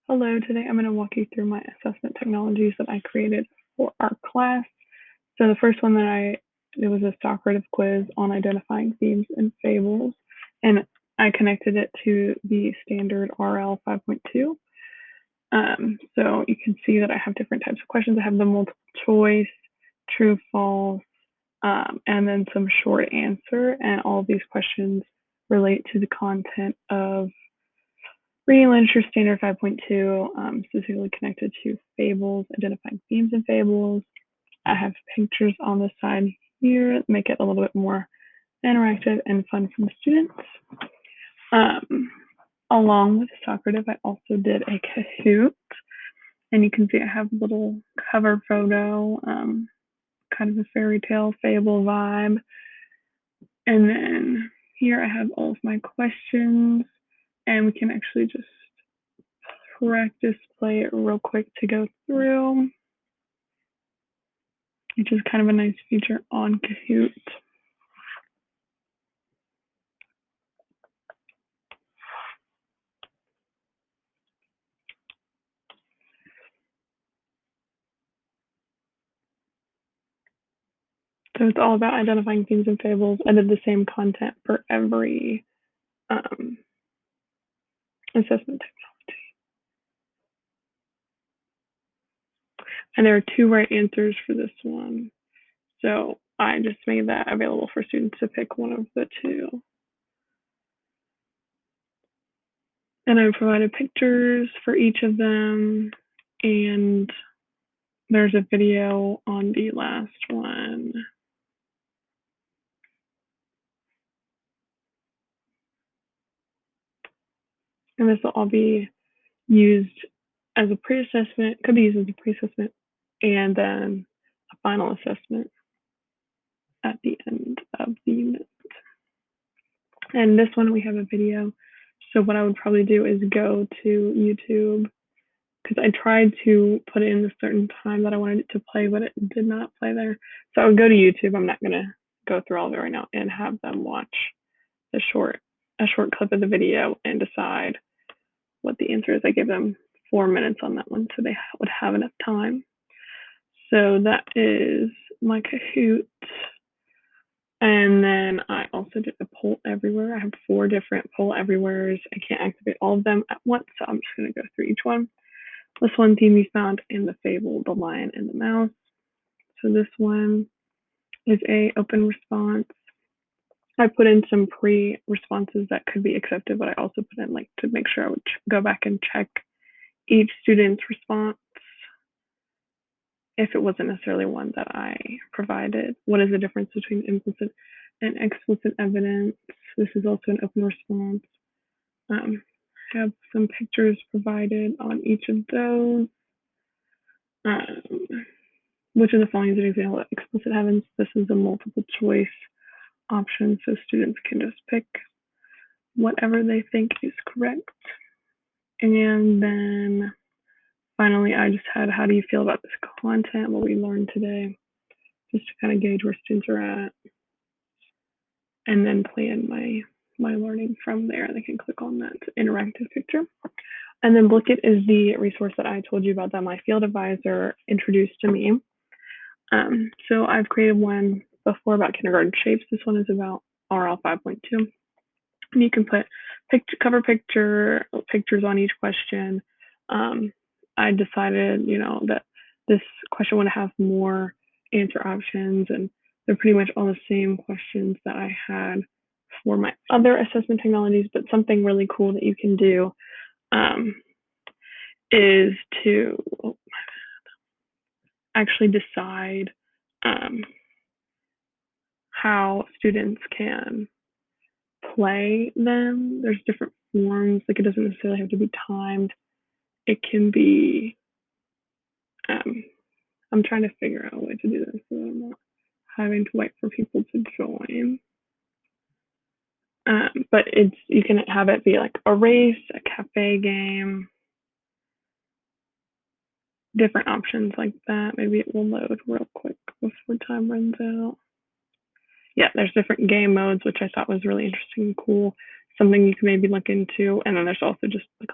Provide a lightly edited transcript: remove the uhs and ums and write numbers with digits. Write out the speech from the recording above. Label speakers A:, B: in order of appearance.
A: Hello, today I'm going to walk you through my assessment technologies that I created for our class. So the first one it was a Socrative quiz on identifying themes and fables, and I connected it to the standard RL 5.2. So you can see that I have different types of questions. I have the multiple choice, true, false, and then some short answer, and all of these questions relate to the content of Reading Literature Standard 5.2, specifically connected to fables, identifying themes and fables. I have pictures on the side here that make it a little bit more interactive and fun for the students. Along with Socrative, I also did a Kahoot, and you can see I have a little cover photo, kind of a fairy tale fable vibe. And then here I have all of my questions, and we can actually just practice play it real quick to go through, which is kind of a nice feature on Kahoot. So it's all about identifying themes and fables. I did the same content for every assessment technology. And there are 2 right answers for this one. So I just made that available for students to pick one of the 2. And I provided pictures for each of them. And there's a video on the last one. And this will all be used as a pre-assessment, could be used as a pre-assessment, and then a final assessment at the end of the unit. And this one we have a video. So what I would probably do is go to YouTube, because I tried to put in a certain time that I wanted it to play, but it did not play there. So I would go to YouTube. I'm not going to go through all of it right now, and have them watch a short clip of the video and decide what the answer is. I give them 4 minutes on that one, so they would have enough time. So that is my Kahoot. And then I also did a poll everywhere. I have 4 different poll everywheres. I can't activate all of them at once, so I'm just going to go through each one. This one theme we found in the fable, The Lion and the Mouse. So this one is a open response. I put in some pre-responses that could be accepted, but I also put in to make sure I would go back and check each student's response if it wasn't necessarily one that I provided. What is the difference between implicit and explicit evidence? This is also an open response. Have some pictures provided on each of those. Which of the following is an example of explicit evidence? This is a multiple choice option, so students can just pick whatever they think is correct. And then finally, I just had, how do you feel about this content, what we learned today, just to kind of gauge where students are at, and then plan my learning from there. They can click on that interactive picture. And then Blickit is the resource that I told you about that my field advisor introduced to me. So I've created one before about kindergarten shapes. This one is about RL 5.2. And you can put cover pictures on each question. I decided, that this question would have more answer options, and they're pretty much all the same questions that I had for my other assessment technologies, but something really cool that you can do is to actually decide how students can play them. There's different forms, it doesn't necessarily have to be timed. It can be, I'm trying to figure out a way to do this so I'm not having to wait for people to join. But you can have it be like a race, a cafe game, different options like that. Maybe it will load real quick before time runs out. Yeah, there's different game modes, which I thought was really interesting and cool. Something you can maybe look into. And then there's also just the